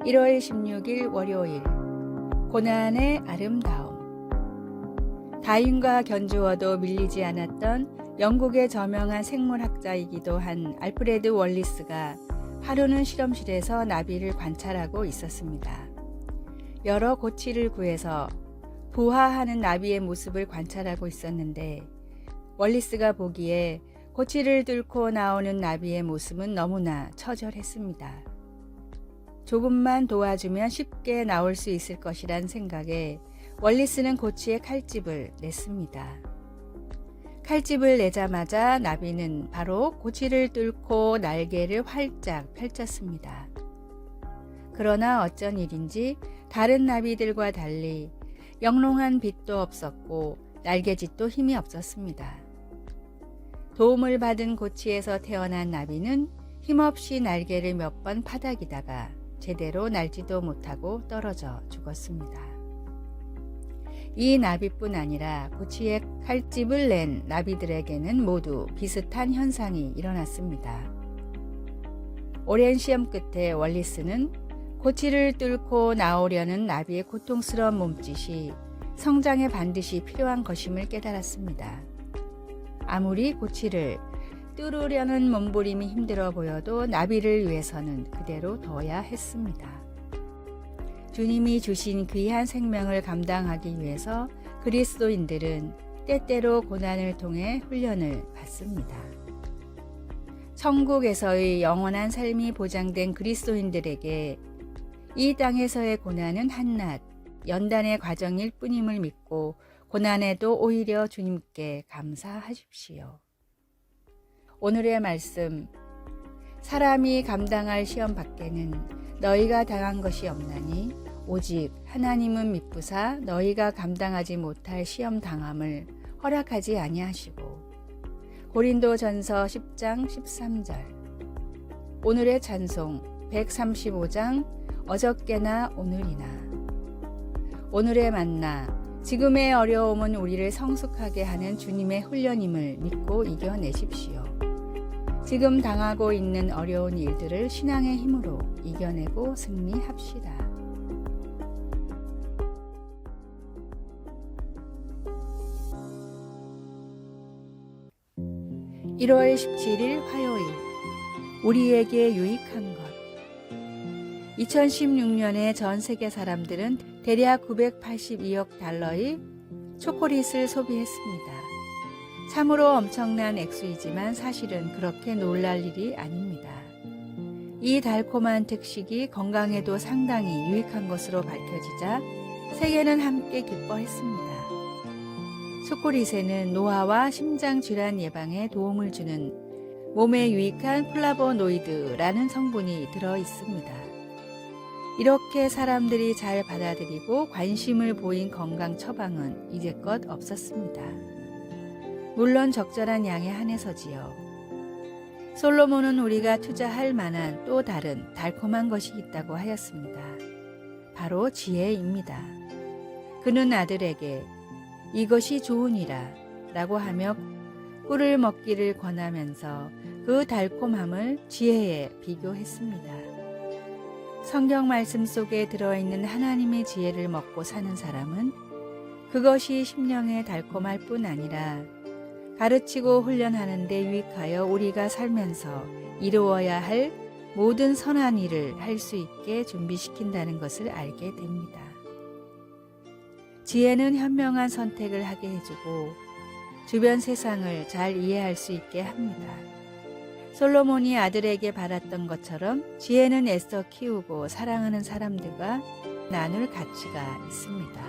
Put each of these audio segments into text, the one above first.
1월 16일 월요일 고난의 아름다움. 다윈과 견주어도 밀리지 않았던 영국의 저명한 생물학자이기도 한 알프레드 월리스가 하루는 실험실에서 나비를 관찰하고 있었습니다. 여러 고치를 구해서 부화하는 나비의 모습을 관찰하고 있었는데 월리스가 보기에 고치를 뚫고 나오는 나비의 모습은 너무나 처절했습니다. 조금만 도와주면 쉽게 나올 수 있을 것이란 생각에 월리스는 고치에 칼집을 냈습니다. 칼집을 내자마자 나비는 바로 고치를 뚫고 날개를 활짝 펼쳤습니다. 그러나 어쩐 일인지 다른 나비들과 달리 영롱한 빛도 없었고 날개짓도 힘이 없었습니다. 도움을 받은 고치에서 태어난 나비는 힘없이 날개를 몇 번 파닥이다가 제대로 날지도 못하고 떨어져 죽었습니다. 이 나비뿐 아니라 고치에 칼집을 낸 나비들에게는 모두 비슷한 현상이 일어났습니다. 오랜 시험 끝에 월리스는 고치를 뚫고 나오려는 나비의 고통스러운 몸짓이 성장에 반드시 필요한 것임을 깨달았습니다. 아무리 고치를 뚫으려는 몸부림이 힘들어 보여도 나비를 위해서는 그대로 둬야 했습니다. 주님이 주신 귀한 생명을 감당하기 위해서 그리스도인들은 때때로 고난을 통해 훈련을 받습니다. 천국에서의 영원한 삶이 보장된 그리스도인들에게 이 땅에서의 고난은 한낱 연단의 과정일 뿐임을 믿고 고난에도 오히려 주님께 감사하십시오. 오늘의 말씀, 사람이 감당할 시험 밖에는 너희가 당한 것이 없나니 오직 하나님은 미쁘사 너희가 감당하지 못할 시험 당함을 허락하지 아니하시고. 고린도전서 10장 13절. 오늘의 찬송 135장 어저께나 오늘이나. 오늘의 만나, 지금의 어려움은 우리를 성숙하게 하는 주님의 훈련임을 믿고 이겨내십시오. 지금 당하고 있는 어려운 일들을 신앙의 힘으로 이겨내고 승리합시다. (1월 17일) 화요일. 우리에게 유익한 것. 2016년에 전 세계 사람들은 대략 982억 달러의 초콜릿을 소비했습니다. 참으로 엄청난 액수이지만 사실은 그렇게 놀랄 일이 아닙니다. 이 달콤한 특식이 건강에도 상당히 유익한 것으로 밝혀지자 세계는 함께 기뻐했습니다. 초콜릿에는 노화와 심장질환 예방에 도움을 주는 몸에 유익한 플라보노이드라는 성분이 들어 있습니다. 이렇게 사람들이 잘 받아들이고 관심을 보인 건강 처방은 이제껏 없었습니다. 물론 적절한 양에 한해서지요. 솔로몬은 우리가 투자할 만한 또 다른 달콤한 것이 있다고 하였습니다. 바로 지혜입니다. 그는 아들에게 이것이 좋으니라 라고 하며 꿀을 먹기를 권하면서 그 달콤함을 지혜에 비교했습니다. 성경 말씀 속에 들어있는 하나님의 지혜를 먹고 사는 사람은 그것이 심령에 달콤할 뿐 아니라 가르치고 훈련하는 데 유익하여 우리가 살면서 이루어야 할 모든 선한 일을 할 수 있게 준비시킨다는 것을 알게 됩니다. 지혜는 현명한 선택을 하게 해주고 주변 세상을 잘 이해할 수 있게 합니다. 솔로몬이 아들에게 바랐던 것처럼 지혜는 애써 키우고 사랑하는 사람들과 나눌 가치가 있습니다.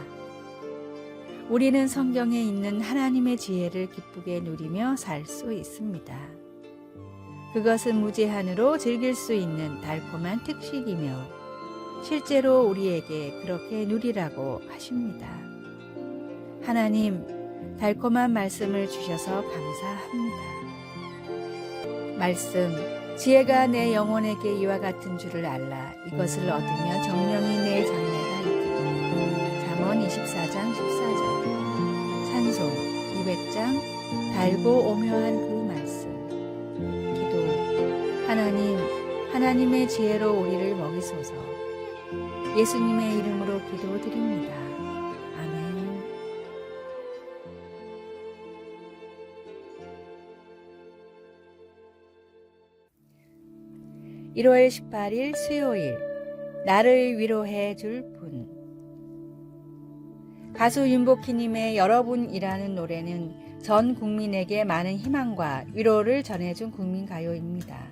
우리는 성경에 있는 하나님의 지혜를 기쁘게 누리며 살 수 있습니다. 그것은 무제한으로 즐길 수 있는 달콤한 특식이며 실제로 우리에게 그렇게 누리라고 하십니다. 하나님, 달콤한 말씀을 주셔서 감사합니다. 말씀, 지혜가 내 영혼에게 이와 같은 줄을 알라. 이것을 얻으며 정령이 내 장래가 있기를. 잠언 24장 14절. 찬송 200장 달고 오묘한 그 말씀. 기도, 하나님, 하나님의 지혜로 우리를 먹이소서. 예수님의 이름으로 기도드립니다. 아멘. 1월 18일 수요일, 나를 위로해 줄 분. 가수 윤복희님의 여러분이라는 노래는 전 국민에게 많은 희망과 위로를 전해준 국민가요입니다.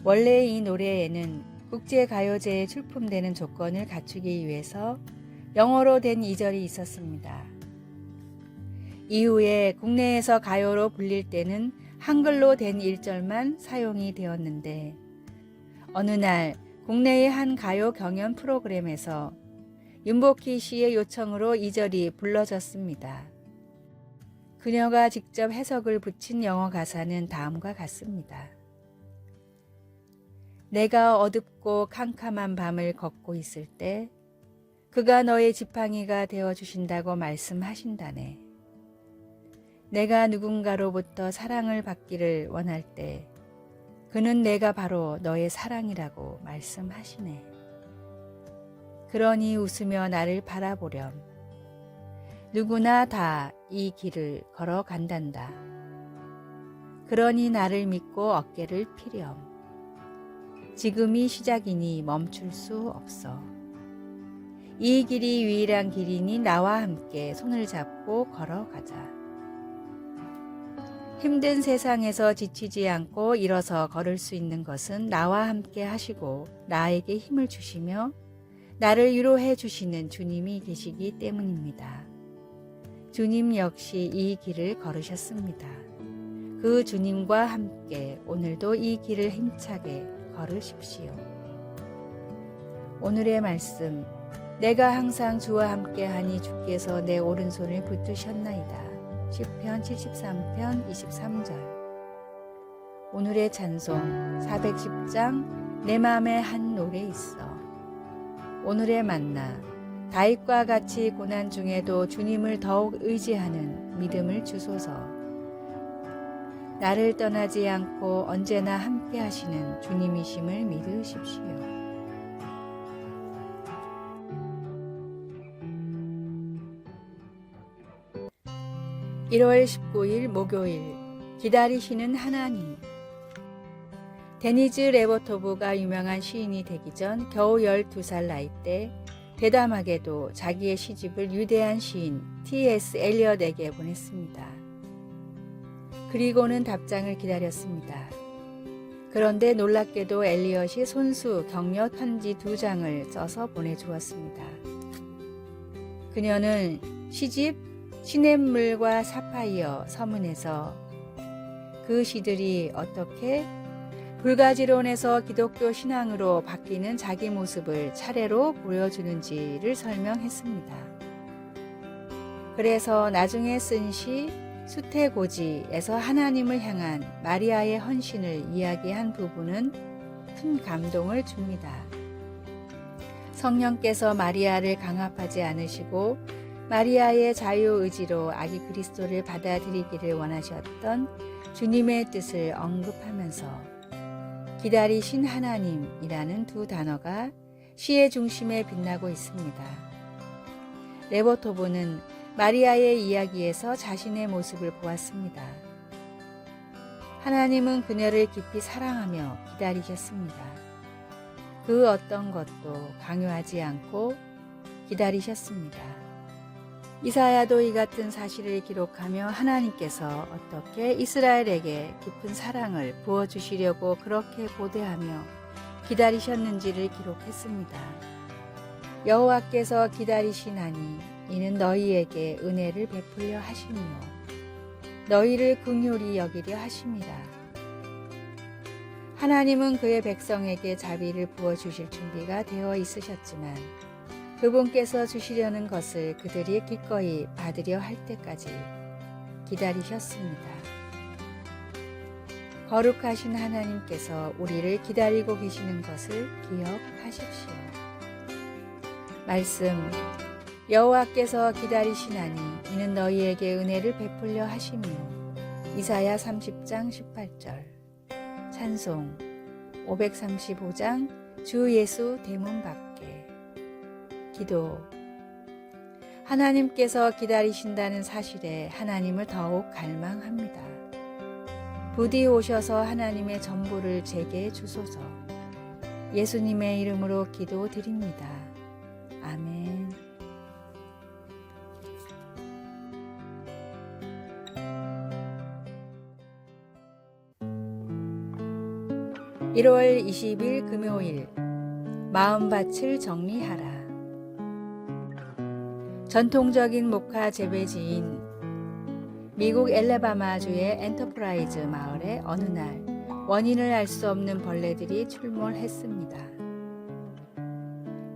원래 이 노래에는 국제가요제에 출품되는 조건을 갖추기 위해서 영어로 된 2절이 있었습니다. 이후에 국내에서 가요로 불릴 때는 한글로 된 1절만 사용이 되었는데 어느 날 국내의 한 가요 경연 프로그램에서 윤복희 씨의 요청으로 2절이 불러졌습니다. 그녀가 직접 해석을 붙인 영어 가사는 다음과 같습니다. 내가 어둡고 캄캄한 밤을 걷고 있을 때 그가 너의 지팡이가 되어주신다고 말씀하신다네. 내가 누군가로부터 사랑을 받기를 원할 때 그는 내가 바로 너의 사랑이라고 말씀하시네. 그러니 웃으며 나를 바라보렴. 누구나 다 이 길을 걸어간단다. 그러니 나를 믿고 어깨를 피렴. 지금이 시작이니 멈출 수 없어. 이 길이 유일한 길이니 나와 함께 손을 잡고 걸어가자. 힘든 세상에서 지치지 않고 일어서 걸을 수 있는 것은 나와 함께 하시고 나에게 힘을 주시며 나를 위로해 주시는 주님이 계시기 때문입니다. 주님 역시 이 길을 걸으셨습니다. 그 주님과 함께 오늘도 이 길을 힘차게 걸으십시오. 오늘의 말씀, 내가 항상 주와 함께하니 주께서 내 오른손을 붙드셨나이다. 시편 73편 23절. 오늘의 찬송 410장 내 맘에 한 노래 있어. 오늘의 만나, 다윗과 같이 고난 중에도 주님을 더욱 의지하는 믿음을 주소서. 나를 떠나지 않고 언제나 함께 하시는 주님이심을 믿으십시오. (1월 19일) 목요일, 기다리시는 하나님. 데니즈 레버토브가 유명한 시인이 되기 전 겨우 12살 나이 때 대담하게도 자기의 시집을 위대한 시인 T.S. 엘리엇에게 보냈습니다. 그리고는 답장을 기다렸습니다. 그런데 놀랍게도 엘리엇이 손수 격려 편지 2장을 써서 보내주었습니다. 그녀는 시집 시냇물과 사파이어 서문에서 그 시들이 어떻게 불가지론에서 기독교 신앙으로 바뀌는 자기 모습을 차례로 보여주는지를 설명했습니다. 그래서 나중에 쓴 시 수태고지에서 하나님을 향한 마리아의 헌신을 이야기한 부분은 큰 감동을 줍니다. 성령께서 마리아를 강압하지 않으시고 마리아의 자유의지로 아기 그리스도를 받아들이기를 원하셨던 주님의 뜻을 언급하면서 기다리신 하나님이라는 2 단어가 시의 중심에 빛나고 있습니다. 레버토브는 마리아의 이야기에서 자신의 모습을 보았습니다. 하나님은 그녀를 깊이 사랑하며 기다리셨습니다. 그 어떤 것도 강요하지 않고 기다리셨습니다. 이사야도 이 같은 사실을 기록하며 하나님께서 어떻게 이스라엘에게 깊은 사랑을 부어주시려고 그렇게 고대하며 기다리셨는지를 기록했습니다. 여호와께서 기다리시나니 이는 너희에게 은혜를 베풀려 하시며 너희를 긍휼히 여기려 하심이라. 하나님은 그의 백성에게 자비를 부어주실 준비가 되어 있으셨지만 그분께서 주시려는 것을 그들이 기꺼이 받으려 할 때까지 기다리셨습니다. 거룩하신 하나님께서 우리를 기다리고 계시는 것을 기억하십시오. 말씀, 여호와께서 기다리시나니 이는 너희에게 은혜를 베풀려 하시며 이사야 30장 18절. 찬송 535장 주 예수 대문 밖에. 기도. 하나님께서 기다리신다는 사실에 하나님을 더욱 갈망합니다. 부디 오셔서 하나님의 전부를 제게 주소서. 예수님의 이름으로 기도드립니다. 아멘. (1월 20일) 금요일. 마음밭을 정리하라. 전통적인 모카 재배지인 미국 엘레바마주의 엔터프라이즈 마을에 어느 날 원인을 알 수 없는 벌레들이 출몰했습니다.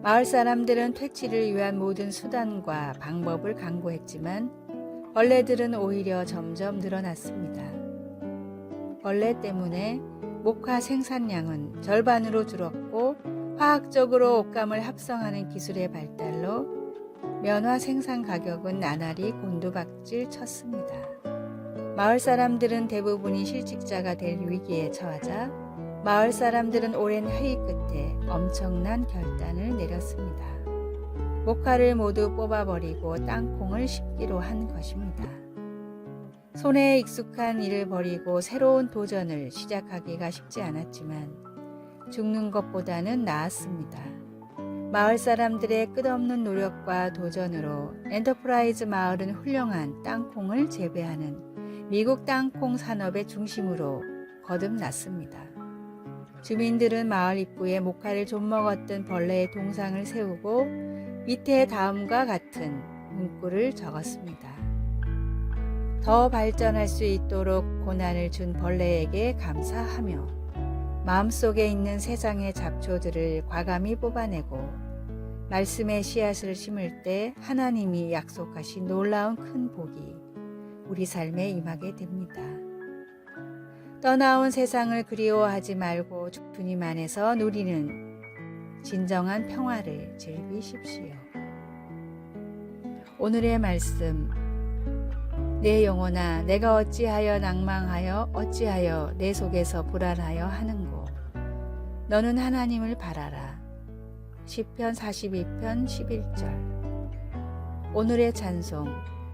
마을 사람들은 퇴치를 위한 모든 수단과 방법을 강구했지만 벌레들은 오히려 점점 늘어났습니다. 벌레 때문에 모카 생산량은 절반으로 줄었고, 화학적으로 옷감을 합성하는 기술의 발달로 면화 생산 가격은 나날이 곤두박질 쳤습니다. 마을 사람들은 대부분이 실직자가 될 위기에 처하자 마을 사람들은 오랜 회의 끝에 엄청난 결단을 내렸습니다. 모카를 모두 뽑아버리고 땅콩을 심기로 한 것입니다. 손에 익숙한 일을 버리고 새로운 도전을 시작하기가 쉽지 않았지만 죽는 것보다는 나았습니다. 마을 사람들의 끝없는 노력과 도전으로 엔터프라이즈 마을은 훌륭한 땅콩을 재배하는 미국 땅콩 산업의 중심으로 거듭났습니다. 주민들은 마을 입구에 모카를 좀먹었던 벌레의 동상을 세우고 밑에 다음과 같은 문구를 적었습니다. 더 발전할 수 있도록 고난을 준 벌레에게 감사하며 마음속에 있는 세상의 잡초들을 과감히 뽑아내고 말씀의 씨앗을 심을 때 하나님이 약속하신 놀라운 큰 복이 우리 삶에 임하게 됩니다. 떠나온 세상을 그리워하지 말고 주님 안에서 누리는 진정한 평화를 즐기십시오. 오늘의 말씀. 내 영혼아, 내가 어찌하여 낭망하여 어찌하여 내 속에서 불안하여 하는고. 너는 하나님을 바라라. 시편 42편 11절. 오늘의 찬송.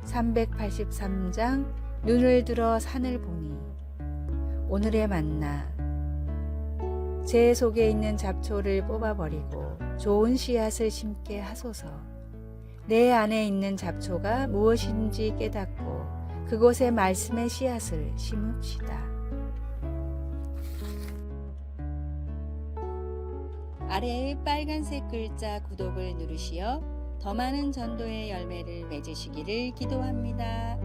383장 눈을 들어 산을 보니. 오늘의 만나. 제 속에 있는 잡초를 뽑아버리고 좋은 씨앗을 심게 하소서. 내 안에 있는 잡초가 무엇인지 깨닫고 그곳에 말씀의 씨앗을 심읍시다. 아래의 빨간색 글자 구독을 누르시어 더 많은 전도의 열매를 맺으시기를 기도합니다.